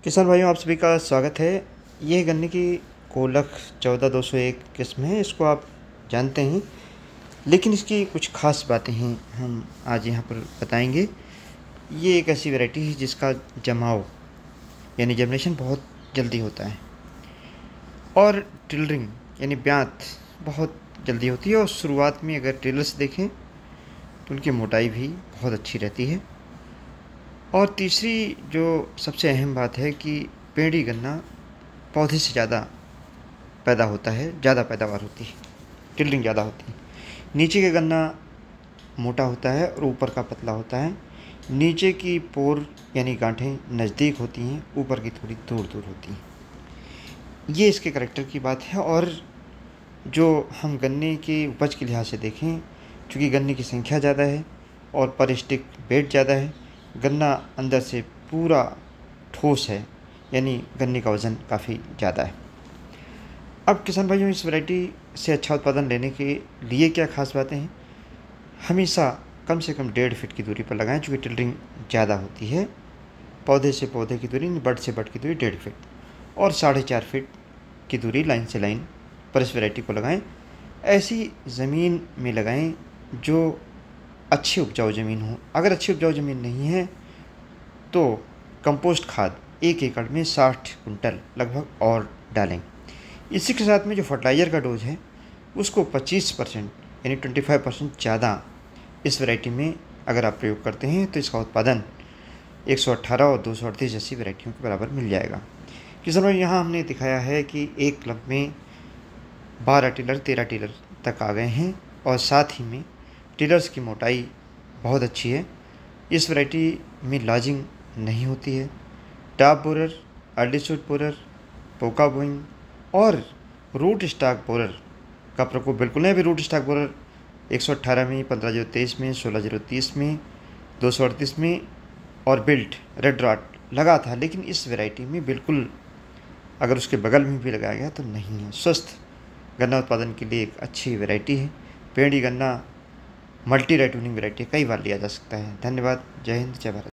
किसान भाइयों, आप सभी का स्वागत है। ये गन्ने की कोलख 14-201 किस्म है। इसको आप जानते हैं, लेकिन इसकी कुछ ख़ास बातें हैं, हम आज यहाँ पर बताएंगे। ये एक ऐसी वैरायटी है जिसका जमाव यानी जर्मिनेशन बहुत जल्दी होता है और टिलरिंग यानी ब्यात बहुत जल्दी होती है। और शुरुआत में अगर टिलर्स देखें तो उनकी मोटाई भी बहुत अच्छी रहती है। और तीसरी जो सबसे अहम बात है कि पेड़ी गन्ना पौधे से ज़्यादा पैदा होता है, ज़्यादा पैदावार होती है, टिल्डिंग ज़्यादा होती है। नीचे का गन्ना मोटा होता है और ऊपर का पतला होता है। नीचे की पोर यानी गांठें नज़दीक होती हैं, ऊपर की थोड़ी दूर दूर होती हैं। ये इसके करैक्टर की बात है। और जो हम गन्ने के उपज के लिहाज से देखें, चूँकि गन्ने की संख्या ज़्यादा है और पर स्टिक वेट ज़्यादा है, गन्ना अंदर से पूरा ठोस है, यानी गन्ने का वज़न काफ़ी ज़्यादा है। अब किसान भाइयों, इस वैरायटी से अच्छा उत्पादन लेने के लिए क्या खास बातें हैं? हमेशा कम से कम 1.5 फीट की दूरी पर लगाएं, चूँकि टिलरिंग ज़्यादा होती है। पौधे से पौधे की दूरी, बड से बड की दूरी 1.5 फीट और 4.5 फीट की दूरी लाइन से लाइन पर इस वैरायटी को लगाएं। ऐसी ज़मीन में लगाएं जो अच्छी उपजाऊ ज़मीन हो। अगर अच्छी उपजाऊ ज़मीन नहीं है तो कंपोस्ट खाद 1 एकड़ में 60 कुंटल लगभग और डालें। इसी के साथ में जो फर्टिलाइज़र का डोज है उसको 25% यानी 25% ज़्यादा इस वैरायटी में अगर आप प्रयोग करते हैं तो इसका उत्पादन 118 और 238 जैसी वैरायटियों के बराबर मिल जाएगा। किसान भाई, यहाँ हमने दिखाया है कि एक क्लब में 12 टिलर 13 टिलर तक आ गए हैं और साथ ही में टिलर्स की मोटाई बहुत अच्छी है। इस वैरायटी में लॉजिंग नहीं होती है। Top borer, early shoot borer, पोका बोइंग और रूट स्टॉक बोरर का प्रकोप बिल्कुल नहीं। अभी रूट स्टॉक बोरर 118 में, 15-023 में, 16-030 में, 238 में और बिल्ट रेड रॉट लगा था, लेकिन इस वैरायटी में बिल्कुल अगर उसके बगल में भी लगाया गया तो नहीं है। स्वस्थ गन्ना उत्पादन के लिए एक अच्छी वैरायटी है। पेड़ी गन्ना मल्टी राइट विनिंग वैरायटी कई बार लिया जा सकता है। धन्यवाद। जय हिंद, जय भारत।